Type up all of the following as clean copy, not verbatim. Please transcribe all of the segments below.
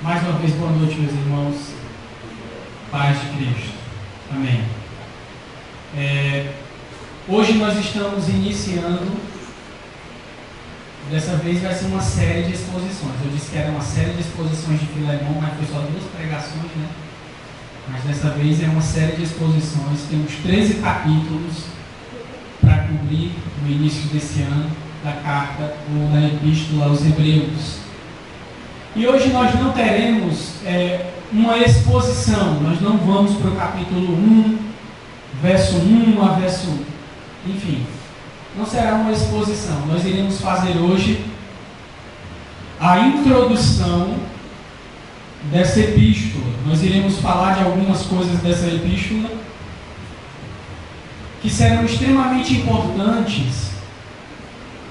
Mais uma vez, boa noite, meus irmãos. Paz de Cristo. Amém. Hoje nós estamos iniciando, dessa vez vai ser uma série de exposições. Eu disse que era uma série de exposições de Filemão, mas foi só 2 pregações, né? Mas dessa vez é uma série de exposições. Temos 13 capítulos para cobrir no início desse ano da carta ou da epístola aos Hebreus. E hoje nós não teremos uma exposição, nós não vamos para o capítulo 1, verso 1 a verso... Enfim, não será uma exposição. Nós iremos fazer hoje a introdução dessa epístola. Nós iremos falar de algumas coisas dessa epístola que serão extremamente importantes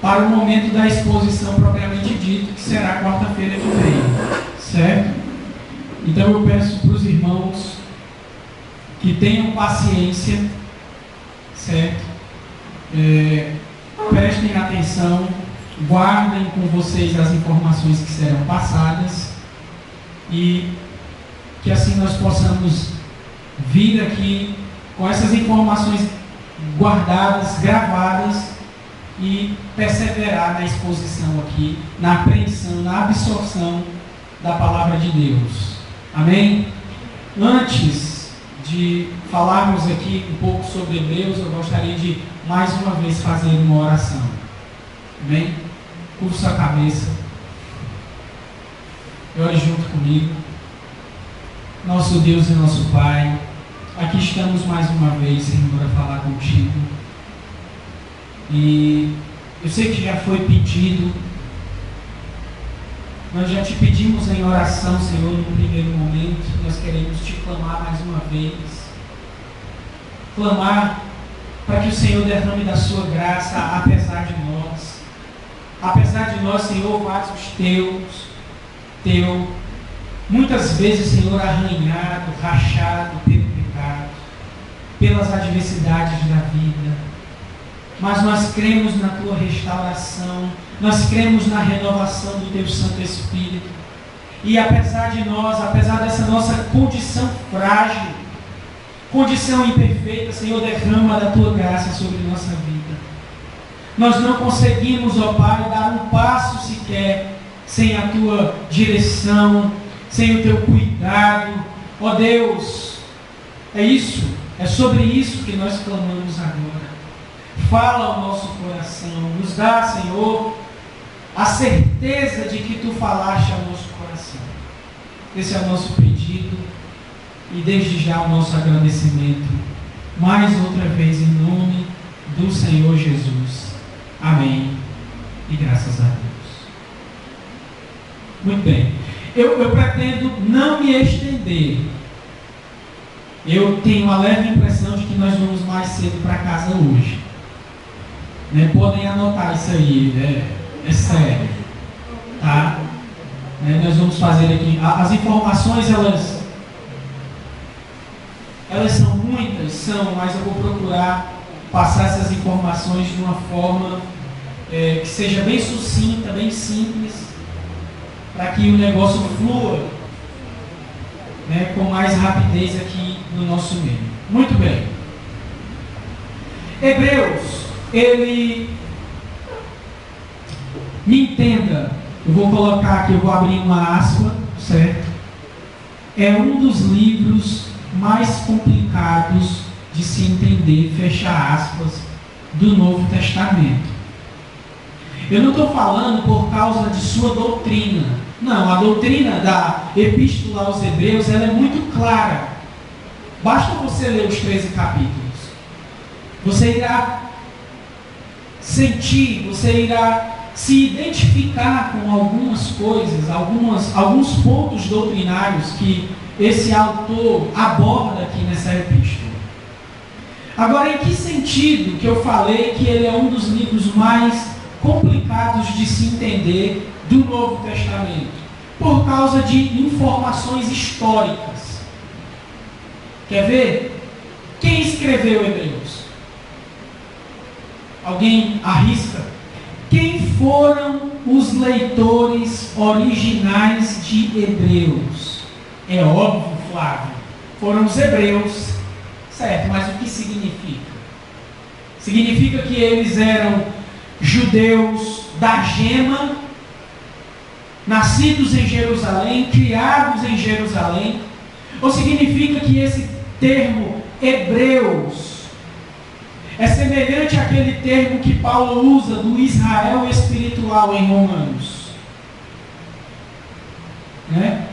para o momento da exposição propriamente dito, que será quarta-feira que vem, certo? Então eu peço para os irmãos que tenham paciência, certo? Prestem atenção, guardem com vocês as informações que serão passadas e que assim nós possamos vir aqui com essas informações guardadas, gravadas, e perseverar na exposição aqui, na apreensão, na absorção da palavra de Deus. Amém? Antes de falarmos aqui um pouco sobre Hebreus, eu gostaria de mais uma vez fazer uma oração. Amém? Curva sua cabeça. Ore junto comigo. Nosso Deus e nosso Pai, aqui estamos mais uma vez, Senhor, a falar contigo. E eu sei que já foi pedido, nós já te pedimos em oração, Senhor, no primeiro momento. Nós queremos te clamar mais uma vez, clamar para que o Senhor derrame da sua graça, apesar de nós, Senhor, vasos teu, muitas vezes, Senhor, arranhado, rachado pelo pecado, pelas adversidades da vida. Mas nós cremos na tua restauração, nós cremos na renovação do teu Santo Espírito. E apesar de nós, apesar dessa nossa condição frágil, condição imperfeita, Senhor, derrama da tua graça sobre nossa vida. Nós não conseguimos, ó Pai, dar um passo sequer sem a tua direção, sem o teu cuidado. Ó Deus, é sobre isso que nós clamamos agora. Fala ao nosso coração, nos dá, Senhor, a certeza de que Tu falaste ao nosso coração. Esse é o nosso pedido e desde já o nosso agradecimento, mais outra vez em nome do Senhor Jesus. Amém e graças a Deus. Muito bem, eu pretendo não me estender. Eu tenho a leve impressão de que nós vamos mais cedo para casa hoje. Podem anotar isso aí, é sério, tá? Nós vamos fazer aqui, as informações elas são muitas, mas eu vou procurar passar essas informações de uma forma que seja bem sucinta, bem simples, para que o negócio flua com mais rapidez aqui no nosso meio. Muito bem. Hebreus, me entenda, eu vou colocar aqui, eu vou abrir uma aspa, certo? É um dos livros mais complicados de se entender, fecha aspas, do Novo Testamento. Eu não estou falando por causa de sua doutrina. Não, a doutrina da Epístola aos Hebreus, ela é muito clara. Basta você ler os 13 capítulos. Você irá sentir, você irá se identificar com algumas coisas, alguns pontos doutrinários que esse autor aborda aqui nessa epístola. Agora, em que sentido que eu falei que ele é um dos livros mais complicados de se entender do Novo Testamento? Por causa de informações históricas. Quer ver? Quem escreveu Hebreus? Alguém arrisca? Quem foram os leitores originais de Hebreus? É óbvio, Flávio, foram os hebreus, certo, mas o que significa? Significa que eles eram judeus da gema, nascidos em Jerusalém, criados em Jerusalém? Ou significa que esse termo hebreus é semelhante àquele termo que Paulo usa do Israel espiritual em Romanos? Né?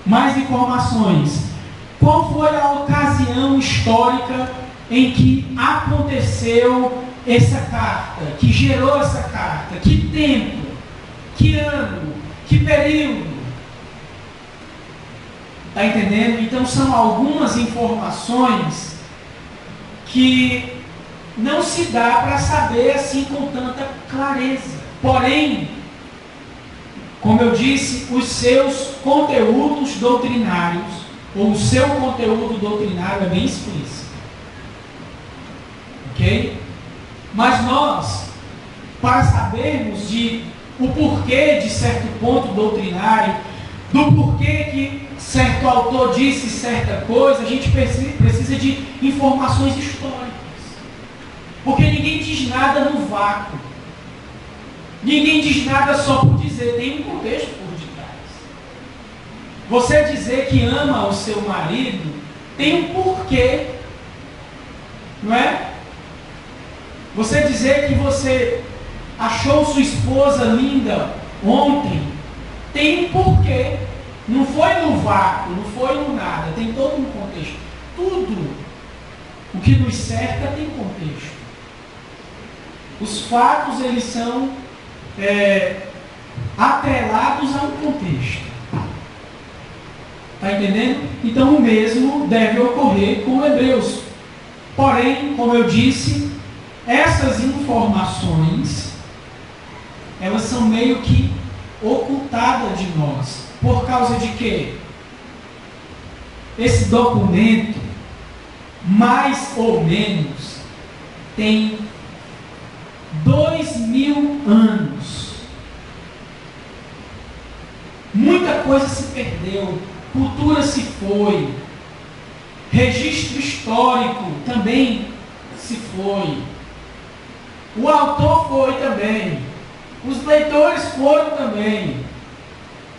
Mais informações. Qual foi a ocasião histórica em que aconteceu essa carta, que gerou essa carta? Que tempo? Que ano? Que período? Está entendendo? Então são algumas informações que não se dá para saber assim com tanta clareza. Porém, como eu disse, os seus conteúdos doutrinários, ou o seu conteúdo doutrinário é bem explícito. Ok? Mas nós, para sabermos o porquê de certo ponto doutrinário, do porquê que certo autor disse certa coisa, a gente precisa de informações históricas. Porque ninguém diz nada no vácuo. Ninguém diz nada só por dizer, tem um contexto por detrás. Você dizer que ama o seu marido, tem um porquê, não é? Você dizer que você achou sua esposa linda ontem, tem um porquê. Não foi no vácuo, não foi no nada, tem todo um contexto. Tudo o que nos cerca tem contexto. Os fatos, eles são atrelados a um contexto. Está entendendo? Então o mesmo deve ocorrer com Hebreus. Porém, como eu disse, essas informações, elas são meio que ocultadas de nós. Por causa de quê? Esse documento, mais ou menos, tem 2000 anos. Muita coisa se perdeu, cultura se foi, registro histórico também se foi, o autor foi também, os leitores foram também.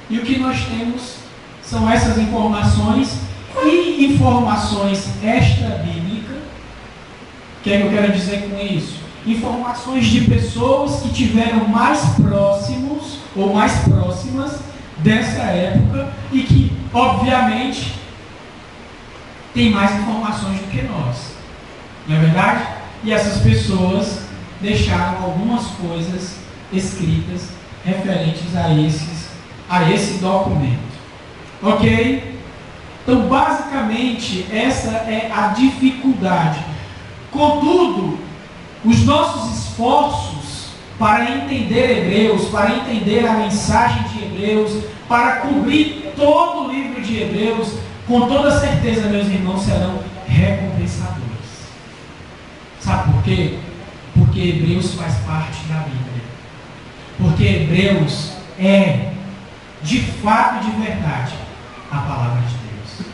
E o que nós temos são essas informações e informações extra-bíblicas. O que é que eu quero dizer com isso? Informações de pessoas que tiveram mais próximos ou mais próximas dessa época e que, obviamente, tem mais informações do que nós. Não é verdade? E essas pessoas deixaram algumas coisas escritas referentes a esse documento. Ok? Então, basicamente, essa é a dificuldade. Contudo, os nossos esforços para entender Hebreus, para entender a mensagem de Hebreus, para cobrir todo o livro de Hebreus, com toda certeza, meus irmãos, serão recompensadores. Sabe por quê? Porque Hebreus faz parte da Bíblia. Porque Hebreus é, de fato e de verdade, a palavra de Deus.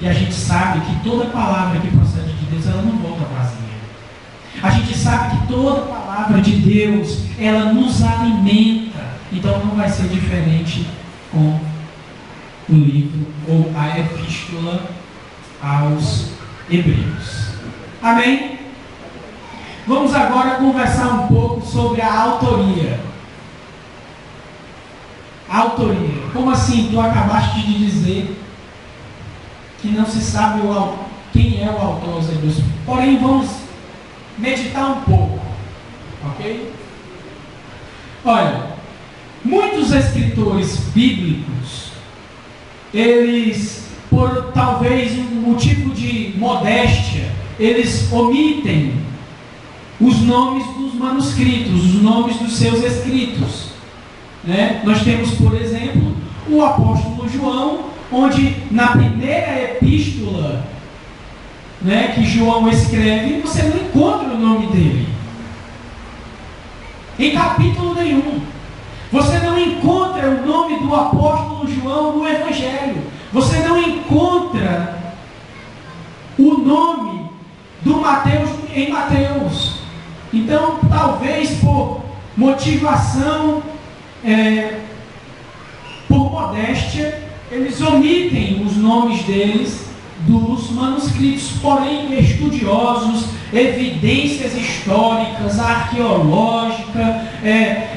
E a gente sabe que toda palavra que procede de Deus, ela não volta vazia. A gente sabe que toda palavra de Deus, ela nos alimenta. Então não vai ser diferente com o livro ou a epístola aos Hebreus. Amém? Vamos agora conversar um pouco sobre a autoria. Autoria. Como assim? Tu acabaste de dizer que não se sabe quem é o autor aos Hebreus. Porém, vamos meditar um pouco. Ok? Olha, muitos escritores bíblicos, eles, por talvez um motivo de modéstia, eles omitem os nomes dos manuscritos, os nomes dos seus escritos. Né? Nós temos, por exemplo, o apóstolo João, onde na primeira epístola, né, que João escreve, você não encontra o nome dele em capítulo nenhum. Você não encontra o nome do apóstolo João no Evangelho. Você não encontra o nome do Mateus em Mateus. Então, talvez por motivação, por modéstia, eles omitem os nomes deles dos manuscritos. Porém, estudiosos, evidências históricas, arqueológicas,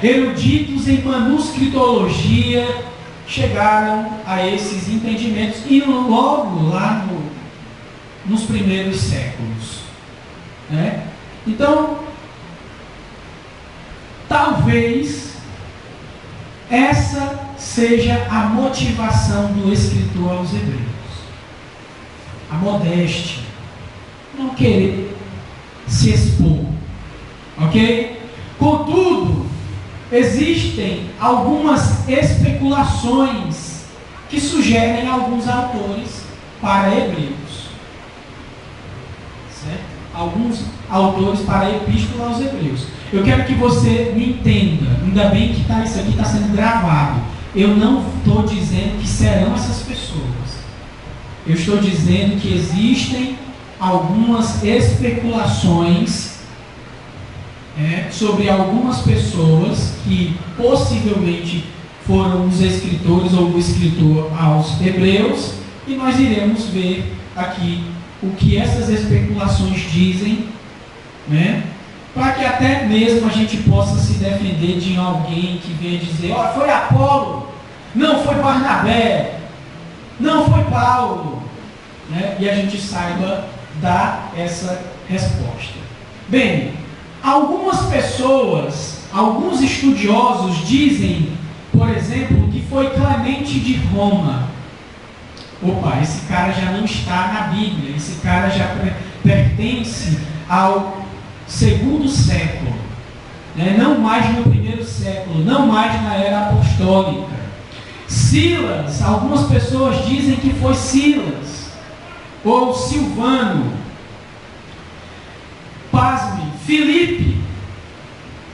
eruditos em manuscritologia, chegaram a esses entendimentos e logo lá nos primeiros séculos. Né? Então, talvez essa seja a motivação do escritor aos Hebreus. A modéstia. Não querer se expor. Ok? Contudo, existem algumas especulações que sugerem alguns autores para Hebreus. Certo? Alguns autores para a Epístola aos Hebreus. Eu quero que você me entenda. Ainda bem que isso aqui está sendo gravado. Eu não estou dizendo que serão essas pessoas. Eu estou dizendo que existem algumas especulações sobre algumas pessoas que possivelmente foram os escritores ou o escritor aos Hebreus, e nós iremos ver aqui o que essas especulações dizem, né? Para que até mesmo a gente possa se defender de alguém que venha dizer: ó, foi Apolo, não foi Barnabé, não foi Paulo, né? E a gente saiba dar essa resposta. Bem, algumas pessoas, alguns estudiosos dizem, por exemplo, que foi Clemente de Roma. Opa, esse cara já não está na Bíblia, esse cara já pertence ao segundo século, né? Não mais no primeiro século, não mais na era apostólica. Silas, algumas pessoas dizem que foi Silas, ou Silvano. Pasme, Filipe.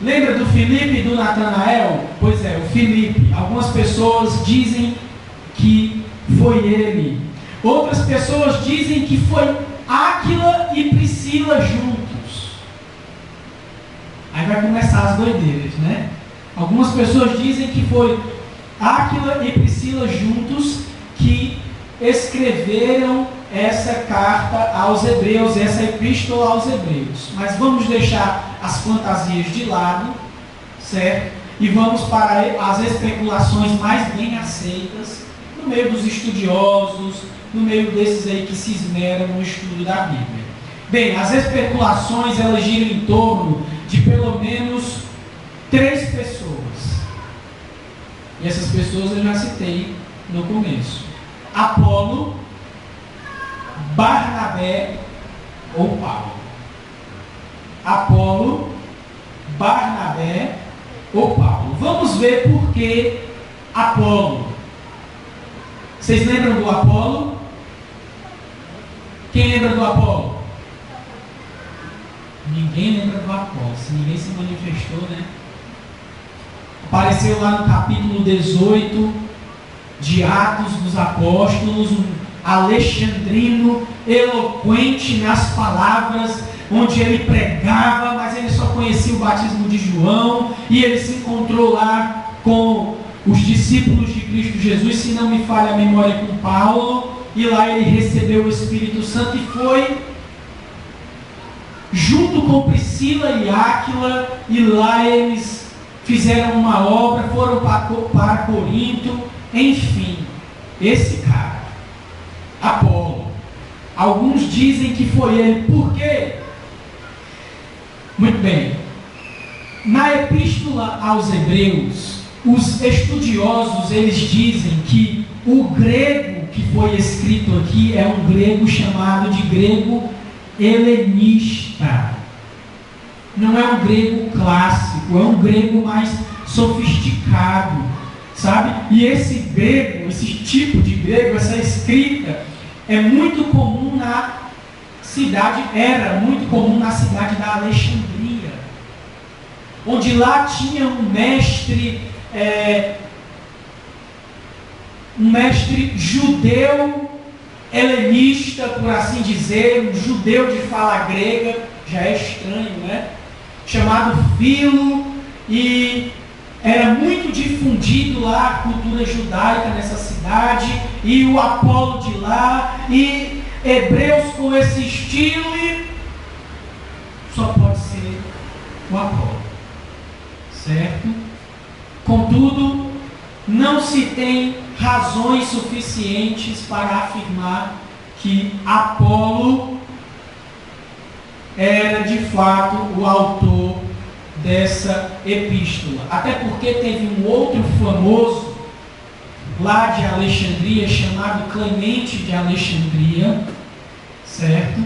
Lembra do Filipe e do Natanael? Pois é, o Filipe. Algumas pessoas dizem que foi ele. Outras pessoas dizem que foi Áquila e Priscila juntos. Aí vai começar as doideiras, né? Algumas pessoas dizem que foi Áquila e Priscila juntos que escreveram essa carta aos Hebreus, essa epístola aos Hebreus. Mas vamos deixar as fantasias de lado, certo? E vamos para as especulações mais bem aceitas no meio dos estudiosos, no meio desses aí que se esmeram no estudo da Bíblia. Bem, as especulações elas giram em torno de pelo menos 3 pessoas. E essas pessoas eu já citei no começo: Apolo, Barnabé ou Paulo. Apolo, Barnabé ou Paulo. Vamos ver por que Apolo. Vocês lembram do Apolo? Quem lembra do Apolo? Ninguém lembra do Apolo. Se ninguém se manifestou, né? Apareceu lá no capítulo 18 de Atos dos Apóstolos, um alexandrino, eloquente nas palavras, onde ele pregava, mas ele só conhecia o batismo de João, e ele se encontrou lá com os discípulos de Cristo Jesus, se não me falha a memória, com Paulo, e lá ele recebeu o Espírito Santo e foi junto com Priscila e Áquila, e lá eles fizeram uma obra, foram para Corinto, enfim, esse cara, Apolo, alguns dizem que foi ele. Por quê? Muito bem, na epístola aos Hebreus, os estudiosos eles dizem que o grego que foi escrito aqui é um grego chamado de grego helenista. Não é um grego clássico, é um grego mais sofisticado, sabe? E esse grego, esse tipo de grego, essa escrita é muito comum na cidade, era muito comum na cidade da Alexandria, onde lá tinha um mestre um mestre judeu, helenista, por assim dizer, um judeu de fala grega, já é estranho, né? Chamado Filo, e era muito difundido lá a cultura judaica nessa cidade, e o Apolo de lá, e hebreus com esse estilo, e só pode ser o Apolo, certo? Contudo, não se tem razões suficientes para afirmar que Apolo era de fato o autor dessa epístola. Até porque teve um outro famoso lá de Alexandria, chamado Clemente de Alexandria, certo?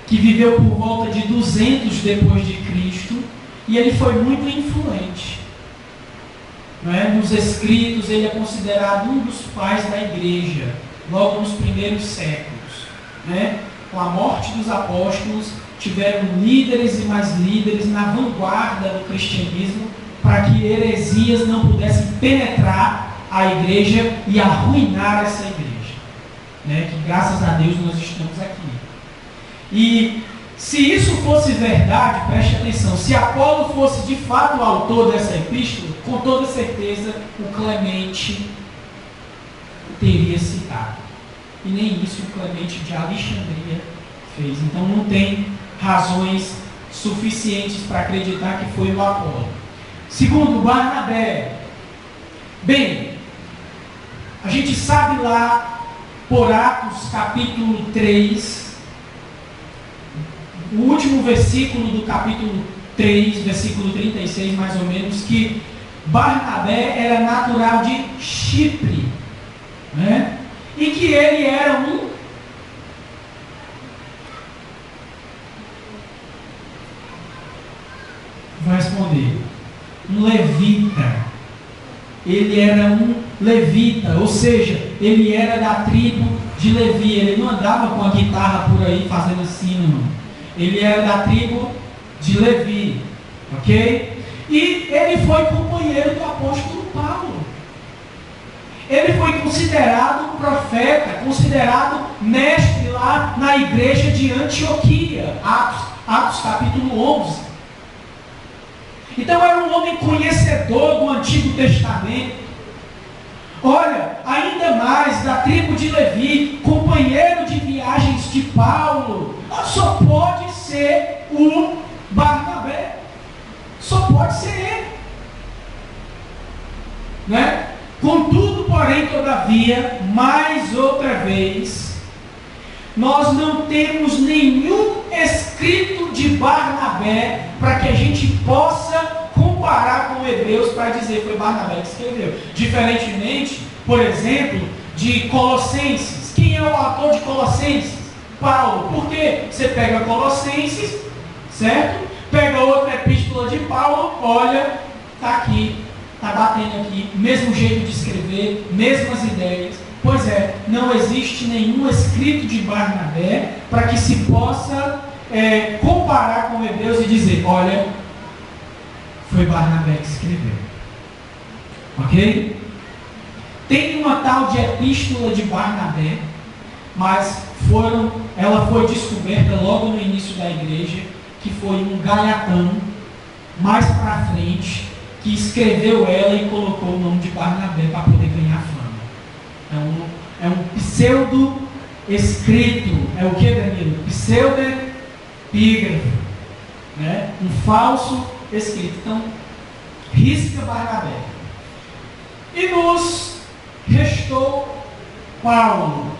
Que viveu por volta de 200 depois de Cristo, e ele foi muito influente. Não é? Nos escritos, ele é considerado um dos pais da igreja, logo nos primeiros séculos. Né? Com a morte dos apóstolos, tiveram líderes e mais líderes na vanguarda do cristianismo, para que heresias não pudessem penetrar a igreja e arruinar essa igreja. Né? Que graças a Deus nós estamos aqui. E se isso fosse verdade, preste atenção, se Apolo fosse de fato o autor dessa epístola, com toda certeza o Clemente teria citado. E nem isso o Clemente de Alexandria fez. Então não tem razões suficientes para acreditar que foi o Apolo. Segundo, Barnabé. Bem, a gente sabe lá por Atos capítulo 3, o último versículo do capítulo 3, versículo 36 mais ou menos, que Barnabé era natural de Chipre, né? E que ele era vai responder, um levita. Ele era um levita, ou seja, ele era da tribo de Levi. Ele não andava com a guitarra por aí fazendo assim, não. Ele era da tribo de Levi, ok? E ele foi companheiro do apóstolo Paulo. Ele foi considerado profeta, considerado mestre lá na igreja de Antioquia, Atos capítulo 11. Então era um homem conhecedor do Antigo Testamento. Olha, ainda mais da tribo de Levi, companheiro de viagens de Paulo, só pode ser o Barnabé. Só pode ser ele. Né? Contudo, porém, todavia, mais outra vez, nós não temos nenhum escrito de Barnabé para que a gente possa comparar com Hebreus para dizer que foi Barnabé que escreveu. Diferentemente, por exemplo, de Colossenses. Quem é o autor de Colossenses? Paulo. Por quê? Você pega Colossenses, certo? Pega outra epístola de Paulo, olha, está aqui, está batendo aqui, mesmo jeito de escrever, mesmas ideias. Pois é, não existe nenhum escrito de Barnabé para que se possa comparar com Hebreus e dizer, olha, foi Barnabé que escreveu. Ok? Tem uma tal de epístola de Barnabé, mas ela foi descoberta logo no início da igreja, que foi um galatão, mais para frente, que escreveu ela e colocou o nome de Barnabé para poder ganhar fama. É um pseudo escrito. É o que, Danilo? Pseudepígrafo, né? Um falso escrito. Então, risca Barnabé. E nos restou Paulo.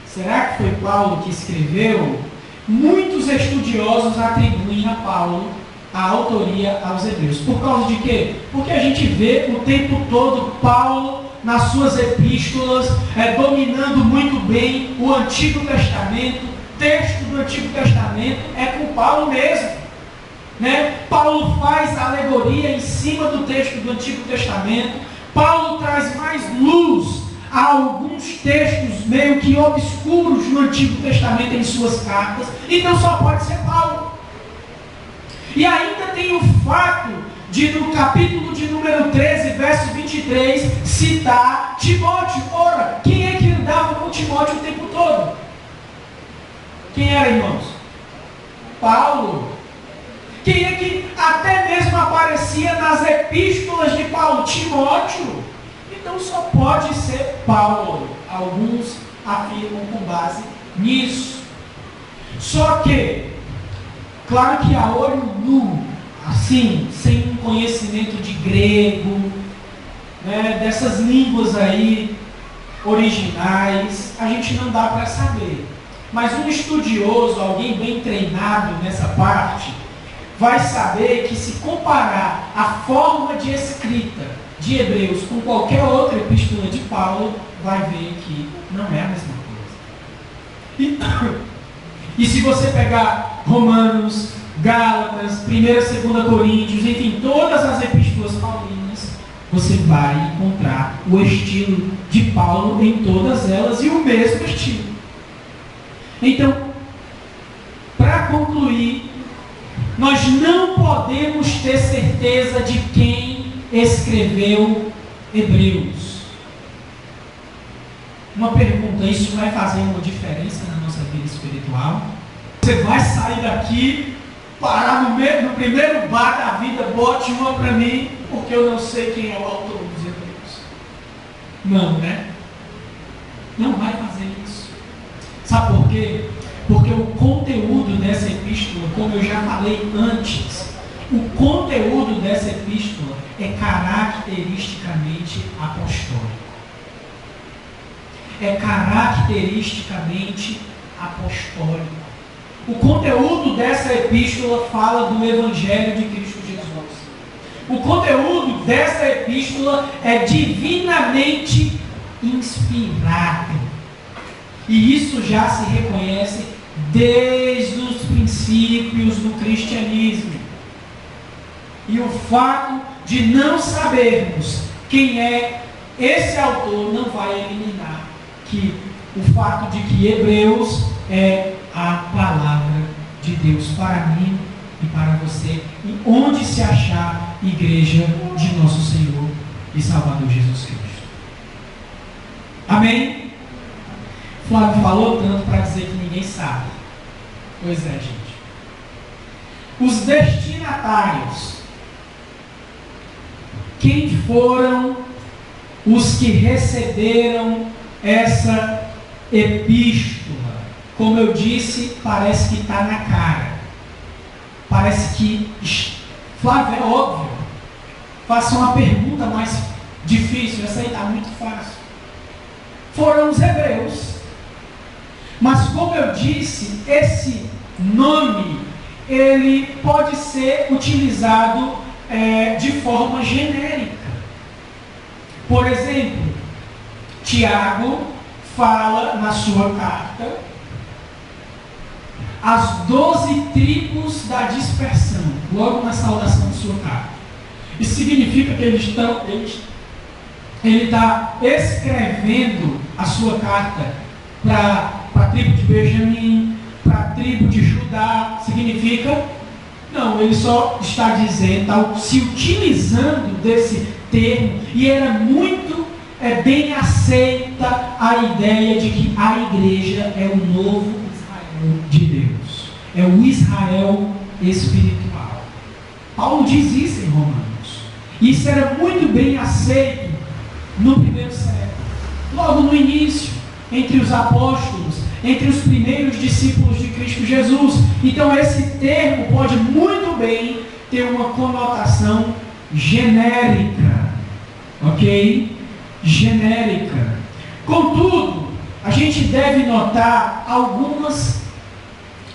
Será que foi Paulo que escreveu? Muitos estudiosos atribuem a Paulo a autoria aos Hebreus. Por causa de quê? Porque a gente vê o tempo todo Paulo nas suas epístolas dominando muito bem o Antigo Testamento. Texto do Antigo Testamento é com Paulo mesmo, né? Paulo faz alegoria em cima do texto do Antigo Testamento. Paulo traz mais luz a alguns textos meio que obscuros no Antigo Testamento em suas cartas. Então só pode ser Paulo. E ainda tem o fato de no capítulo de número 13, verso 23, citar Timóteo. Ora, quem é que andava com Timóteo o tempo todo? Quem era, irmãos? Paulo. Quem é que até mesmo aparecia nas epístolas de Paulo? Timóteo. Então só pode ser Paulo. Alguns afirmam com base nisso. Só que, claro que a olho nu, assim, sem um conhecimento de grego, né, dessas línguas aí originais, a gente não dá para saber. Mas um estudioso, alguém bem treinado nessa parte, vai saber que se comparar a forma de escrita de Hebreus com qualquer outra epístola de Paulo, vai ver que não é a mesma coisa. E se você pegar Romanos, Gálatas, 1ª e 2ª Coríntios, enfim, todas as epístolas paulinas, você vai encontrar o estilo de Paulo em todas elas e o mesmo estilo. Então, para concluir, nós não podemos ter certeza de quem escreveu Hebreus. Uma pergunta: isso vai fazer uma diferença na nossa vida espiritual? Você vai sair daqui, parar no primeiro bar da vida, bote uma para mim, porque eu não sei quem é o autor dos Hebreus. Não, né? Não vai fazer isso. Sabe por quê? Porque o conteúdo dessa epístola, como eu já falei antes, o conteúdo dessa epístola é caracteristicamente apostólico. É caracteristicamente apostólico. O conteúdo dessa epístola fala do Evangelho de Cristo Jesus. O conteúdo dessa epístola é divinamente inspirado. E isso já se reconhece desde os princípios do cristianismo. E o fato de não sabermos quem é esse autor não vai eliminar que o fato de que Hebreus é a palavra de Deus para mim e para você, e onde se achar igreja de nosso Senhor e Salvador Jesus Cristo. Amém? Flávio falou tanto para dizer que ninguém sabe. Pois é, gente. Os destinatários. Quem foram os que receberam essa epístola? Como eu disse, parece que está na cara. Parece que, Flávio, é óbvio. Faça uma pergunta mais difícil. Essa aí está muito fácil. Foram os hebreus. Mas como eu disse, esse nome, ele pode ser utilizado de forma genérica. Por exemplo, Tiago fala na sua carta as 12 tribos da dispersão, logo na saudação de sua carta. Isso significa que ele está escrevendo a sua carta para a tribo de Benjamim, para a tribo de Judá. Significa? Não, ele só está dizendo, está se utilizando desse termo, e era muito bem aceita a ideia de que a igreja é o novo Israel de Deus, é o Israel espiritual. Paulo diz isso em Romanos. Isso era muito bem aceito no primeiro século, logo no início, entre os apóstolos, entre os primeiros discípulos de Cristo Jesus. Então esse termo pode muito bem ter uma conotação genérica, ok? Genérica. Contudo, a gente deve notar algumas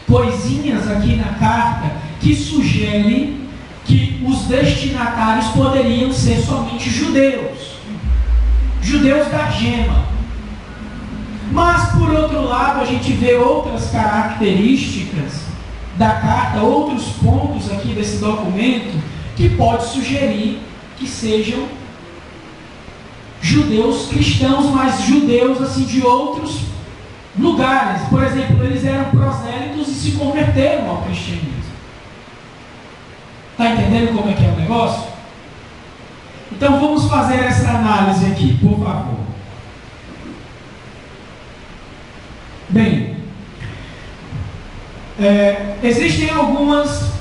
coisinhas aqui na carta que sugerem que os destinatários poderiam ser somente judeus, judeus da gema. Mas, por outro lado, a gente vê outras características da carta, outros pontos aqui desse documento, que pode sugerir que sejam judeus cristãos, mas judeus assim de outros lugares. Por exemplo, eles eram prosélitos e se converteram ao cristianismo. Está entendendo como é que é o negócio? Então vamos fazer essa análise aqui, por favor. Bem, existem algumas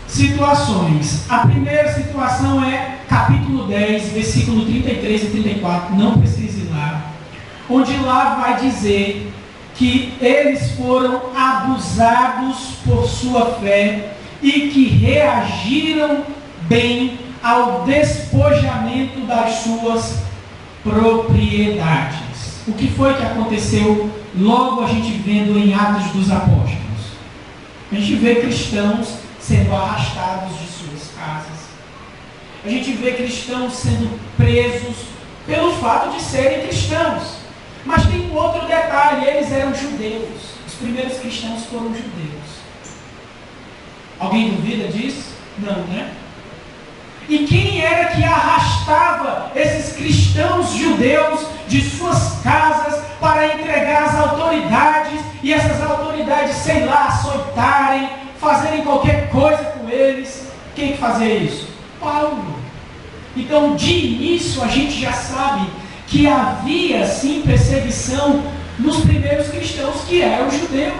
situações. A primeira situação é capítulo 10, versículo 33 e 34, não precisa ir lá, onde lá vai dizer que eles foram abusados por sua fé e que reagiram bem ao despojamento das suas propriedades. O que foi que aconteceu logo a gente vendo em Atos dos Apóstolos? A gente vê cristãos sendo arrastados de suas casas. A gente vê cristãos sendo presos pelo fato de serem cristãos. Mas tem um outro detalhe, eles eram judeus. Os primeiros cristãos foram judeus. Alguém duvida disso? Não, né? E quem era que arrastava esses cristãos judeus de suas casas para entregar às autoridades e essas autoridades, sei lá, açoitarem, fazerem qualquer coisa com eles? Quem que fazia isso? Paulo. Então, de início, a gente já sabe que havia, sim, perseguição nos primeiros cristãos que eram judeus.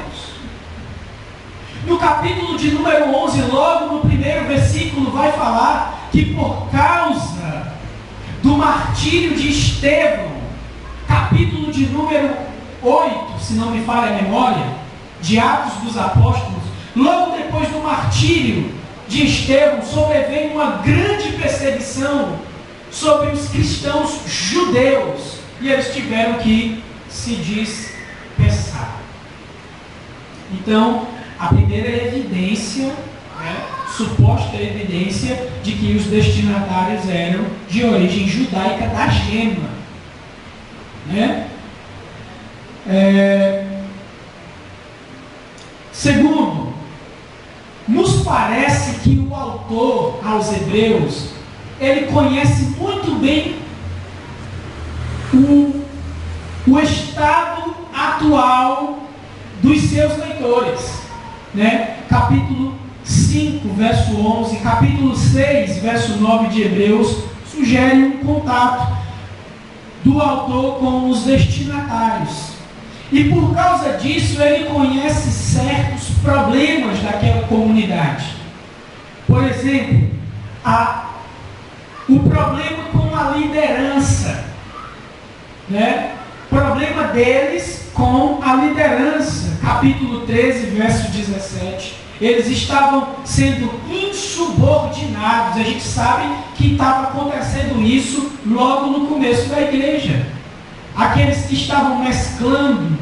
No capítulo de número 11, logo no primeiro versículo, vai falar que por causa do martírio de Estevão, capítulo de número 8, se não me falha a memória, de Atos dos Apóstolos, logo depois do martírio de Estevão, sobreveio uma grande perseguição sobre os cristãos judeus, e eles tiveram que se dispersar. Então, a primeira evidência, suposta evidência de que os destinatários eram de origem judaica da gema, segundo, nos parece que o autor aos Hebreus, ele conhece muito bem o estado atual dos seus leitores, capítulo 5, verso 11, capítulo 6, verso 9 de Hebreus, sugere um contato do autor com os destinatários. E por causa disso, ele conhece certos problemas daquela comunidade. Por exemplo, o problema com a liderança, problema deles com a liderança. Capítulo 13, verso 17. Eles estavam sendo insubordinados. A gente sabe que estava acontecendo isso logo no começo da igreja. Aqueles que estavam mesclando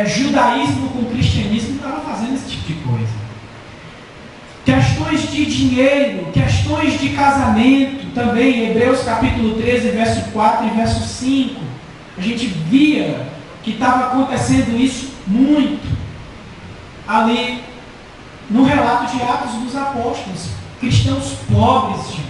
judaísmo com cristianismo estavam fazendo esse tipo de coisa. Questões de dinheiro, questões de casamento, também, Hebreus capítulo 13, verso 4 e verso 5. A gente via que estava acontecendo isso muito ali no relato de Atos dos Apóstolos. Cristãos pobres, gente.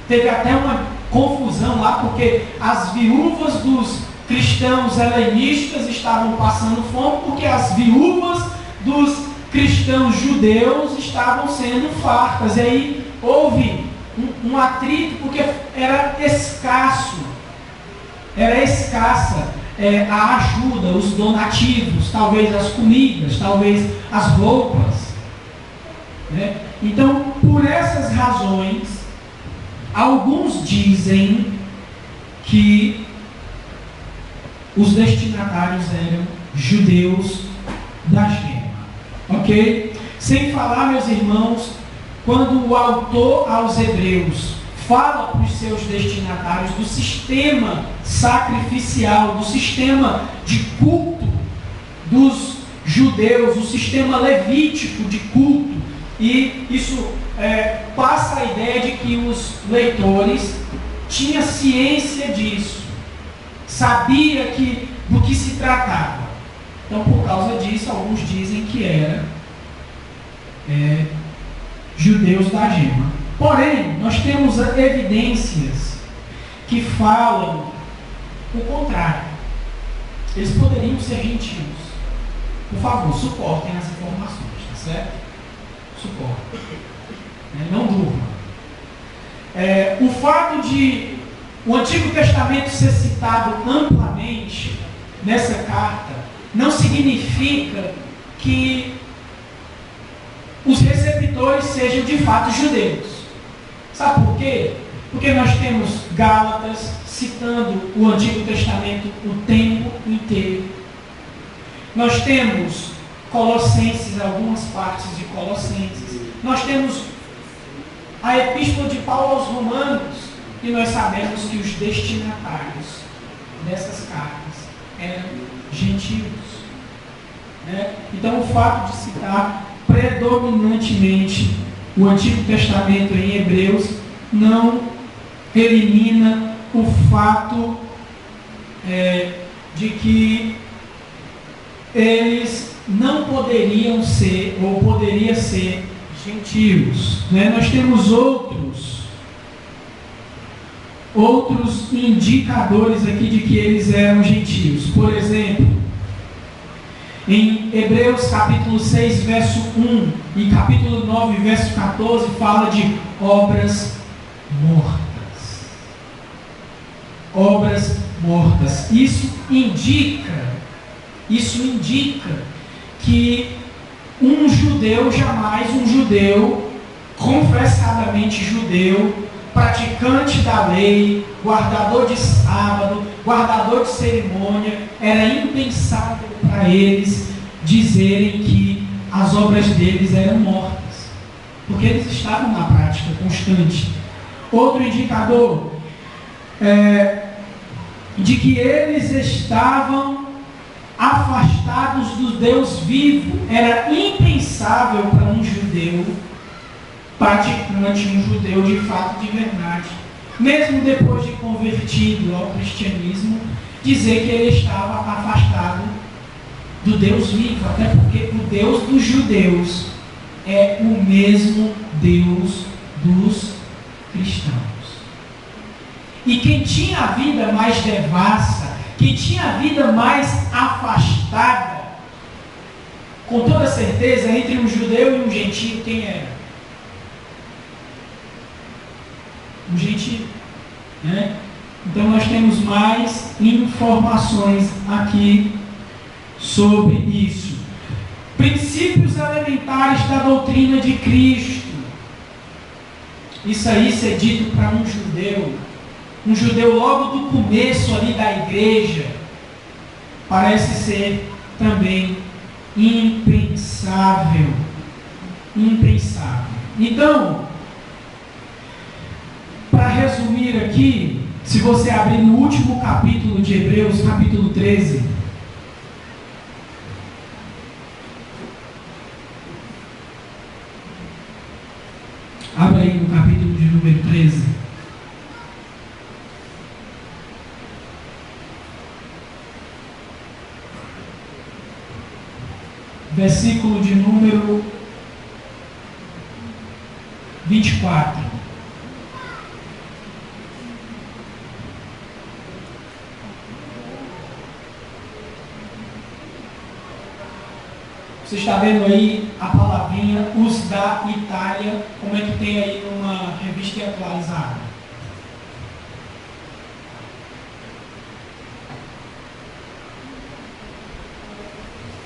Teve até uma confusão lá, porque as viúvas dos cristãos helenistas estavam passando fome, porque as viúvas dos cristãos judeus estavam sendo fartas. E aí houve um atrito, porque era escassa a ajuda, os donativos, talvez as comidas, talvez as roupas. Então, por essas razões, alguns dizem que os destinatários eram judeus da gema. Ok? Sem falar, meus irmãos, quando o autor aos Hebreus fala para os seus destinatários do sistema sacrificial, do sistema de culto dos judeus, o sistema levítico de culto, e isso passa a ideia de que os leitores tinham ciência disso, sabia do que se tratava. Então, por causa disso, alguns dizem que era judeus da gema. Porém, nós temos evidências que falam o contrário. Eles poderiam ser gentios. Por favor, suportem as informações, tá certo? Suportem. Não durmam. O fato de o Antigo Testamento ser citado amplamente nessa carta não significa que os receptores sejam de fato judeus. Sabe por quê? Porque nós temos Gálatas citando o Antigo Testamento o tempo inteiro. Nós temos Colossenses, algumas partes de Colossenses. Nós temos a Epístola de Paulo aos Romanos, e nós sabemos que os destinatários dessas cartas eram gentios. Então, o fato de citar predominantemente o Antigo Testamento em Hebreus não elimina o fato de que eles não poderiam ser, ou poderia ser, gentios. Nós temos outros indicadores aqui de que eles eram gentios. Por exemplo, em Hebreus capítulo 6, verso 1 e capítulo 9, verso 14, fala de obras mortas. Obras mortas. Isso indica que um judeu, confessadamente judeu, praticante da lei, guardador de sábado, guardador de cerimônia, era impensável para eles dizerem que as obras deles eram mortas, porque eles estavam na prática constante. Outro indicador de que eles estavam afastados do Deus vivo. Era impensável para um judeu praticante, um judeu de fato, de verdade, mesmo depois de convertido ao cristianismo, dizer que ele estava afastado do Deus vivo, até porque o Deus dos judeus é o mesmo Deus dos cristãos. E quem tinha a vida mais devassa, quem tinha a vida mais afastada, com toda certeza, entre um judeu e um gentio, quem era? Um gentio, né? Então nós temos mais informações aqui sobre isso. Princípios elementares da doutrina de Cristo. Isso aí ser dito para um judeu logo do começo ali da igreja, parece ser também impensável. Impensável. Então, para resumir aqui, se você abrir no último capítulo de Hebreus, capítulo 13, abre aí no capítulo de número 13. Versículo de número 24. Você está vendo aí a palavrinha Os da Itália, como é que tem aí numa revista atualizada?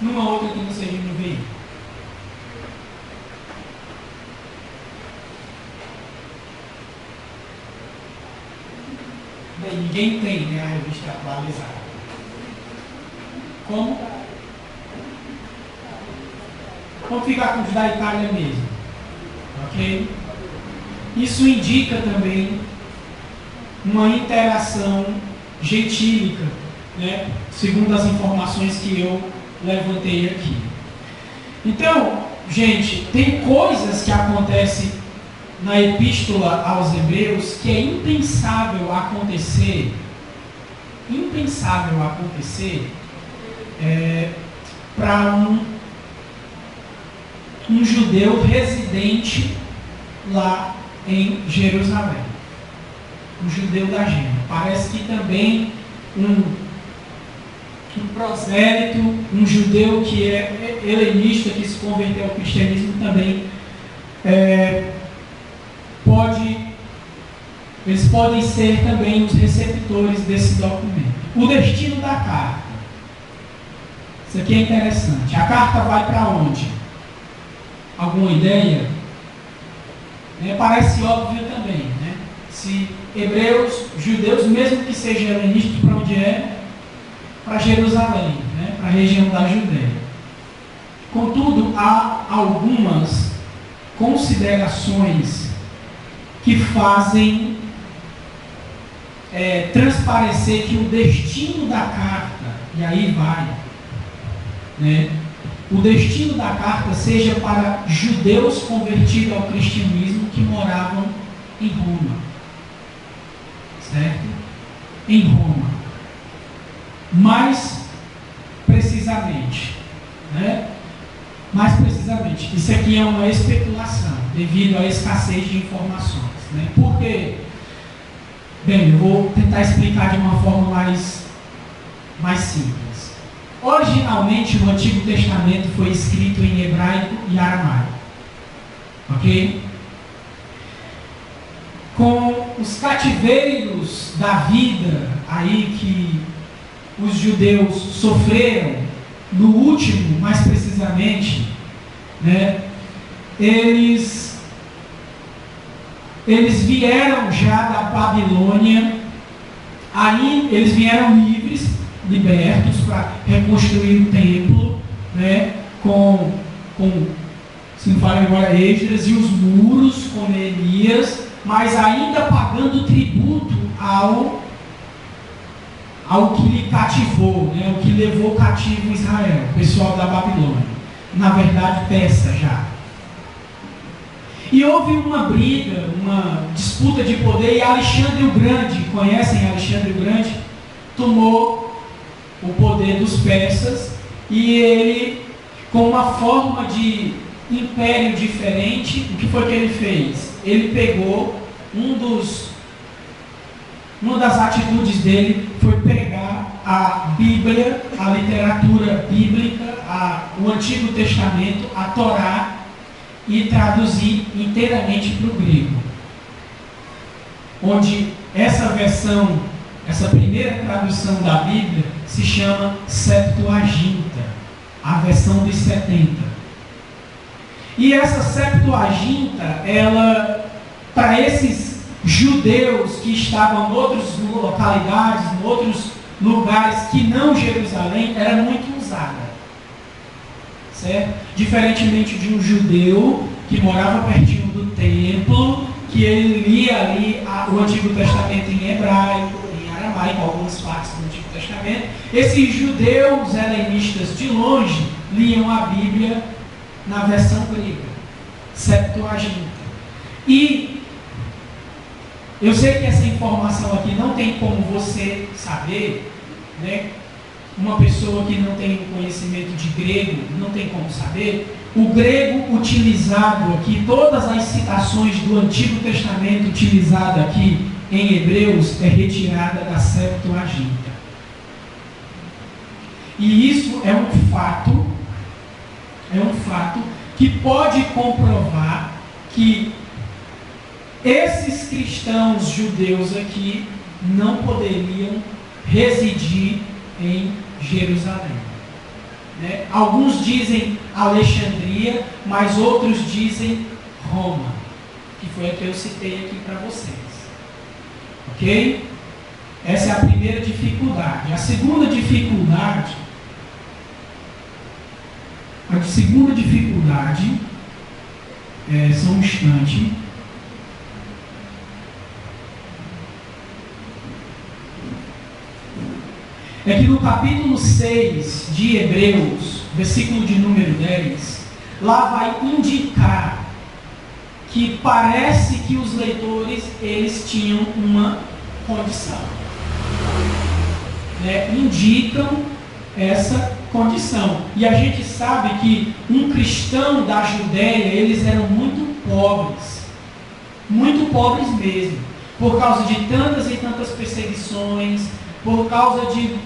Numa outra que não seja no veio. Bem, ninguém tem, né, a revista atualizada. Como? Vamos ficar com os da Itália mesmo, ok? Isso indica também uma interação gentílica, né? Segundo as informações que eu levantei aqui. Então, gente, tem coisas que acontecem na Epístola aos Hebreus que é impensável acontecer para um judeu residente lá em Jerusalém, um judeu da Gema. Parece que também um prosélito, um judeu que é helenista, que se converteu ao cristianismo também pode eles podem ser também os receptores desse documento. O destino da carta. Isso aqui é interessante. A carta vai para onde? Alguma ideia? Parece óbvio também, né? Se hebreus, judeus, mesmo que seja helenista, para onde é? Para Jerusalém, né? Para a região da Judéia. Contudo, há algumas considerações que fazem transparecer que o destino da carta, e aí vai, né? O destino da carta seja para judeus convertidos ao cristianismo que moravam em Roma. Certo? Em Roma. Mais precisamente, né? Mais precisamente, isso aqui é uma especulação, devido à escassez de informações, né? Por quê? Bem, eu vou tentar explicar de uma forma mais simples. Originalmente, o Antigo Testamento foi escrito em hebraico e aramaico. Ok? Com os cativeiros da vida aí que os judeus sofreram, no último, mais precisamente, né, eles vieram já da Babilônia, aí eles vieram libertos para reconstruir o templo, né, com se não falo agora, Esdras e os muros com Neemias, mas ainda pagando tributo ao que lhe cativou, né, o que levou cativo Israel, o pessoal da Babilônia. Na verdade, peça já. E houve uma briga, uma disputa de poder, e Alexandre o Grande, conhecem Alexandre o Grande? Tomou o poder dos persas, e ele, com uma forma de império diferente, o que foi que ele fez? Ele pegou uma das atitudes dele foi pegar a Bíblia, a literatura bíblica, o Antigo Testamento, a Torá, e traduzir inteiramente para o grego. Onde essa versão, essa primeira tradução da Bíblia, se chama Septuaginta, a versão dos 70. E essa Septuaginta, ela, para esses judeus que estavam em outras localidades, em outros lugares que não Jerusalém, era muito usada. Certo? Diferentemente de um judeu que morava pertinho do templo, que ele lia ali o Antigo Testamento em hebraico, em aramaico, algumas partes do Antigo Testamento, esses judeus helenistas de longe liam a Bíblia na versão grega, Septuaginta. E eu sei que essa informação aqui não tem como você saber, né? Uma pessoa que não tem conhecimento de grego, não tem como saber. O grego utilizado aqui, todas as citações do Antigo Testamento utilizada aqui em Hebreus é retirada da Septuaginta. E isso é um fato que pode comprovar que esses cristãos judeus aqui não poderiam residir em Jerusalém. Né? Alguns dizem Alexandria, mas outros dizem Roma, que foi a que eu citei aqui para vocês. Ok? Essa é a primeira dificuldade. A segunda dificuldade, só um instante. É que no capítulo 6 de Hebreus, versículo de número 10, lá vai indicar que parece que os leitores, eles tinham uma condição. Né? Indicam essa condição. E a gente sabe que um cristão da Judéia, eles eram muito pobres mesmo, por causa de tantas e tantas perseguições, por causa de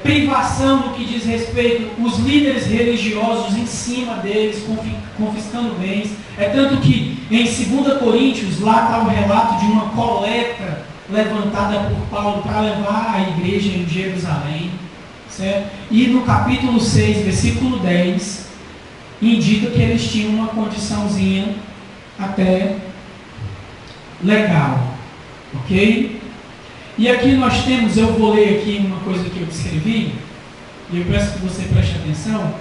privação no que diz respeito os líderes religiosos em cima deles, confiscando bens. É tanto que em 2 Coríntios, lá está o relato de uma coleta levantada por Paulo para levar a igreja em Jerusalém, certo? E no capítulo 6, versículo 10, indica que eles tinham uma condiçãozinha até legal, ok? E aqui nós temos, eu vou ler aqui uma coisa que eu escrevi, e eu peço que você preste atenção.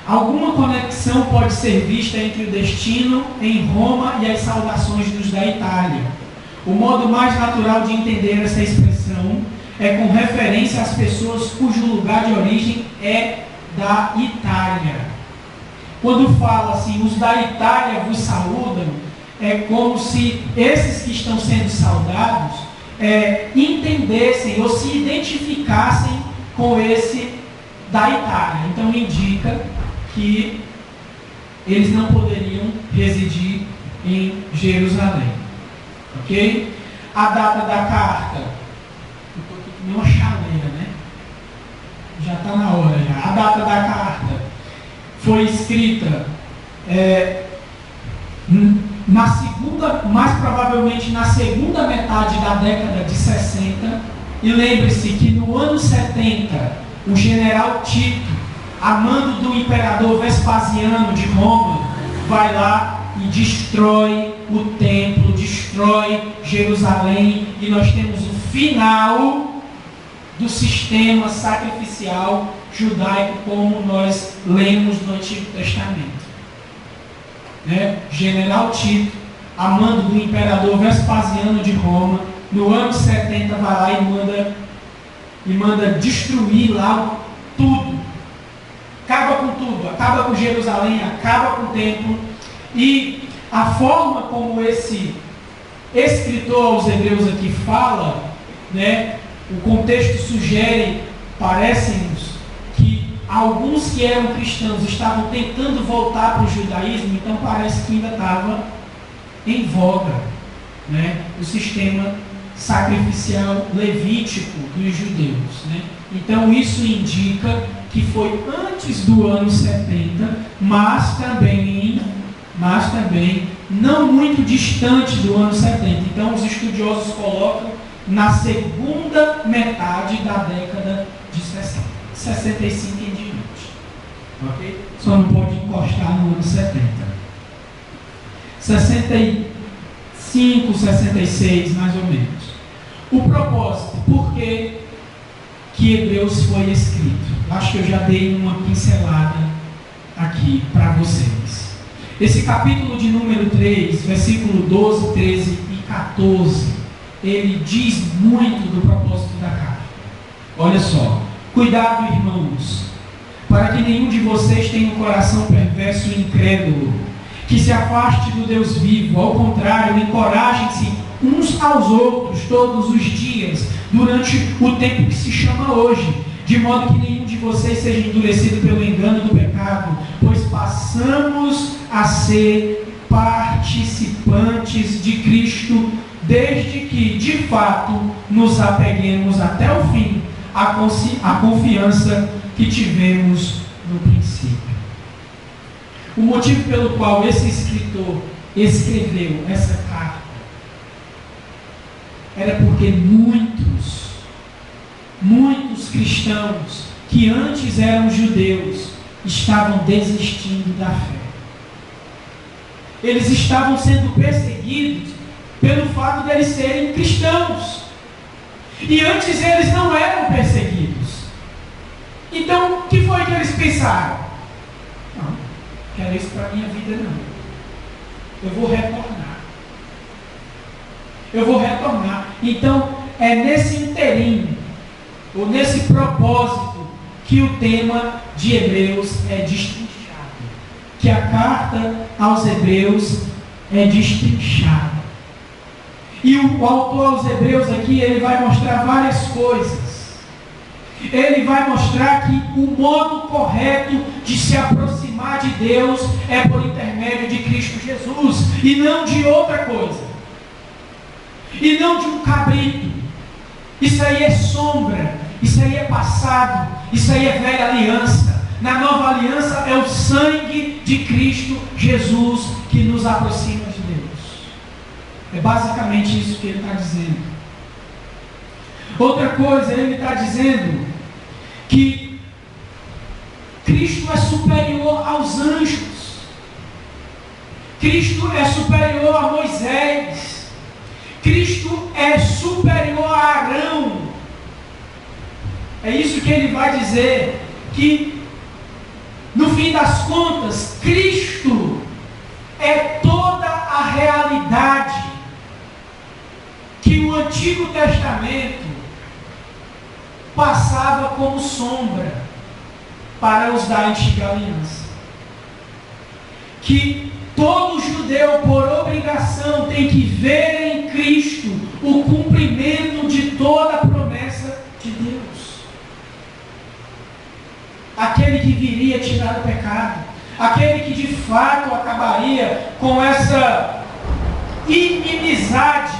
Alguma conexão pode ser vista entre o destino em Roma e as saudações dos da Itália. O modo mais natural de entender essa expressão é com referência às pessoas cujo lugar de origem é da Itália. Quando fala assim, os da Itália vos saúdam, é como se esses que estão sendo saudados entendessem ou se identificassem com esse da Itália. Então indica que eles não poderiam residir em Jerusalém. Ok? A data da carta, eu estou aqui com uma chaleira, né? Já está na hora já. A data da carta foi escrita na segunda, mais provavelmente na segunda metade da década de 60. E lembre-se que no ano 70, o general Tito, a mando do imperador Vespasiano de Roma, vai lá e destrói o templo, destrói Jerusalém, e nós temos o final do sistema sacrificial judaico como nós lemos no Antigo Testamento. General Tito, a mando do imperador Vespasiano de Roma, no ano 70 vai lá e manda destruir lá tudo. Acaba com tudo, acaba com Jerusalém, acaba com o templo. E a forma como esse escritor aos Hebreus aqui fala, o contexto sugere, parece-nos, que alguns que eram cristãos estavam tentando voltar para o judaísmo, então parece que ainda estava em voga, o sistema sacrificial levítico dos judeus. Então isso indica que foi antes do ano 70, mas também não muito distante do ano 70. Então os estudiosos colocam na segunda metade da década de 60, 65 em diante. Okay? Só não pode encostar no ano 70. 65, 66, mais ou menos. O propósito, por que Hebreus foi escrito? Acho que eu já dei uma pincelada aqui para vocês. Esse capítulo de número 3, versículo 12, 13 e 14, ele diz muito do propósito da carta. Olha só: cuidado, irmãos, para que nenhum de vocês tenha um coração perverso e incrédulo, que se afaste do Deus vivo. Ao contrário, encorajem-se uns aos outros todos os dias, durante o tempo que se chama hoje, de modo que nenhum de vocês seja endurecido pelo engano do pecado, pois passamos a ser participantes de Cristo, desde que, de fato, nos apeguemos até o fim à confiança que tivemos no princípio. O motivo pelo qual esse escritor escreveu essa carta era porque muitos cristãos que antes eram judeus estavam desistindo da fé. Eles estavam sendo perseguidos pelo fato de eles serem cristãos. E antes eles não eram perseguidos. Então, o que foi que eles pensaram? Não, quero isso para a minha vida não. Eu vou retornar. Então, é nesse interim, ou nesse propósito, que o tema de Hebreus é destrinchado. Que a carta aos Hebreus é destrinchada. E o autor aos Hebreus aqui, ele vai mostrar várias coisas. Ele vai mostrar que o modo correto de se aproximar de Deus é por intermédio de Cristo Jesus, e não de outra coisa. E não de um cabrito. Isso aí é sombra. Isso aí é passado, isso aí é velha aliança. Na nova aliança é o sangue de Cristo Jesus que nos aproxima de Deus. É basicamente isso que ele está dizendo. Outra coisa, ele está dizendo que Cristo é superior aos anjos. Cristo é superior a Moisés. Cristo é superior a Arão. É isso que ele vai dizer, que no fim das contas, Cristo é toda a realidade que o Antigo Testamento passava como sombra para os da Antiga Aliança. Que todo judeu, por obrigação, tem que ver em Cristo o cumprimento de toda a promessa de Deus. Aquele que viria tirar o pecado, aquele que de fato acabaria com essa inimizade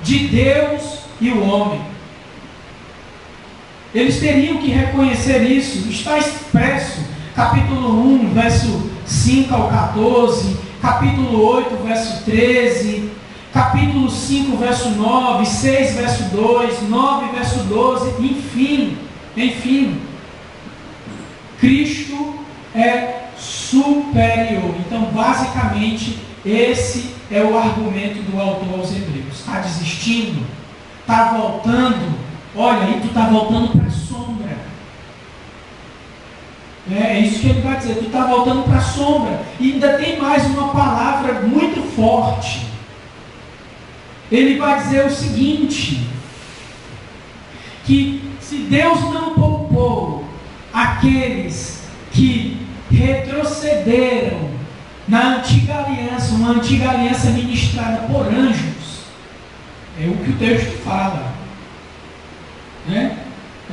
de Deus e o homem. Eles teriam que reconhecer isso. Está expresso, capítulo 1, verso 5 ao 14, capítulo 8, verso 13, capítulo 5, verso 9, 6, verso 2, 9, verso 12, enfim. Cristo é superior. Então, basicamente, esse é o argumento do autor aos Hebreus. Está desistindo? Está voltando? Olha, aí tu está voltando para a sombra. É isso que ele vai dizer. Tu está voltando para a sombra. E ainda tem mais uma palavra muito forte. Ele vai dizer o seguinte: que se Deus não poupou aqueles que retrocederam na antiga aliança, uma antiga aliança ministrada por anjos, é o que o texto fala, né?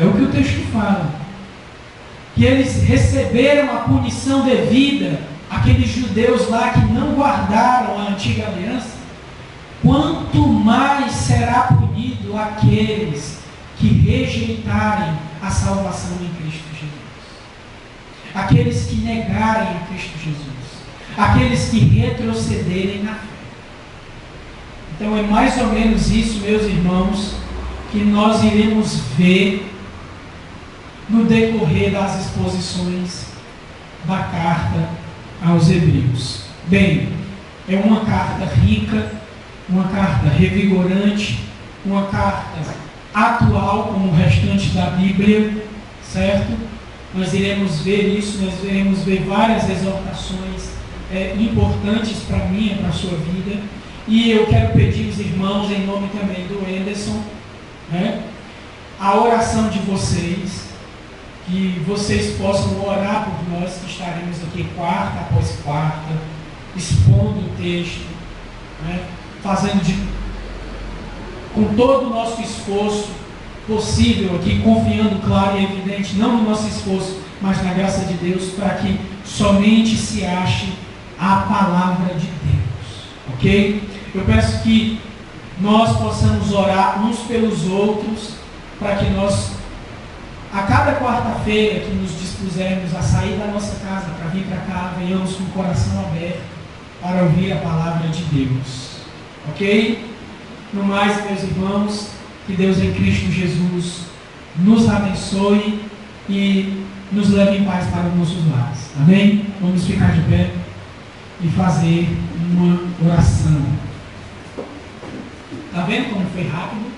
É o que o texto fala, que eles receberam a punição devida, aqueles judeus lá que não guardaram a antiga aliança. Quanto mais será punido aqueles que rejeitarem a salvação em Cristo Jesus, aqueles que negarem a Cristo Jesus, aqueles que retrocederem na fé. Então é mais ou menos isso, meus irmãos, que nós iremos ver no decorrer das exposições da carta aos Hebreus. Bem, é uma carta rica, uma carta revigorante, uma carta atual como o restante da Bíblia, certo? Nós iremos ver isso, nós iremos ver várias exortações importantes para mim e para a sua vida. E eu quero pedir aos irmãos, em nome também do Anderson, né, a oração de vocês, que vocês possam orar por nós, que estaremos aqui quarta após quarta, expondo o texto, né, fazendo com todo o nosso esforço possível aqui, confiando, claro e evidente, não no nosso esforço, mas na graça de Deus, para que somente se ache a palavra de Deus, ok? Eu peço que nós possamos orar uns pelos outros, para que nós, a cada quarta-feira que nos dispusermos a sair da nossa casa para vir para cá, venhamos com o coração aberto para ouvir a palavra de Deus, ok? No mais, meus irmãos, que Deus em Cristo Jesus nos abençoe e nos leve em paz para os nossos lares. Amém? Vamos ficar de pé e fazer uma oração. Está vendo como foi rápido?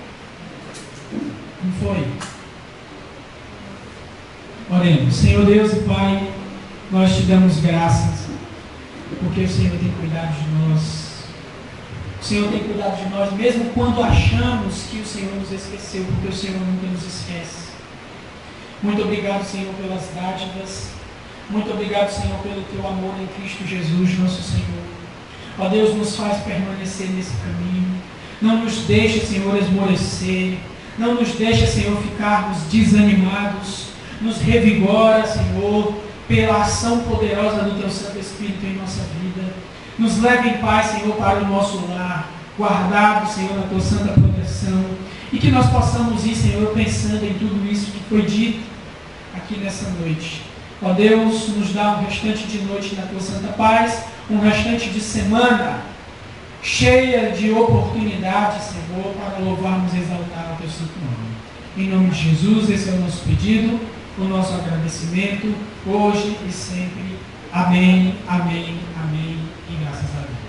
Não foi? Oremos. Senhor Deus e Pai, nós te damos graças, porque o Senhor tem cuidado de nós. O Senhor tem cuidado de nós, mesmo quando achamos que o Senhor nos esqueceu, porque o Senhor nunca nos esquece. Muito obrigado, Senhor, pelas dádivas. Muito obrigado, Senhor, pelo teu amor em Cristo Jesus, nosso Senhor. Ó Deus, nos faz permanecer nesse caminho. Não nos deixa, Senhor, esmorecer. Não nos deixa, Senhor, ficarmos desanimados. Nos revigora, Senhor, pela ação poderosa do teu Santo Espírito em nossa vida. Nos leve em paz, Senhor, para o nosso lar, guardado, Senhor, na tua santa proteção. E que nós possamos ir, Senhor, pensando em tudo isso que foi dito aqui nessa noite. Ó Deus, nos dá um restante de noite na tua santa paz, um restante de semana cheia de oportunidades, Senhor, para louvarmos e exaltar o teu santo nome. Em nome de Jesus, esse é o nosso pedido, o nosso agradecimento, hoje e sempre. Amém, amém, amém e graças a Deus.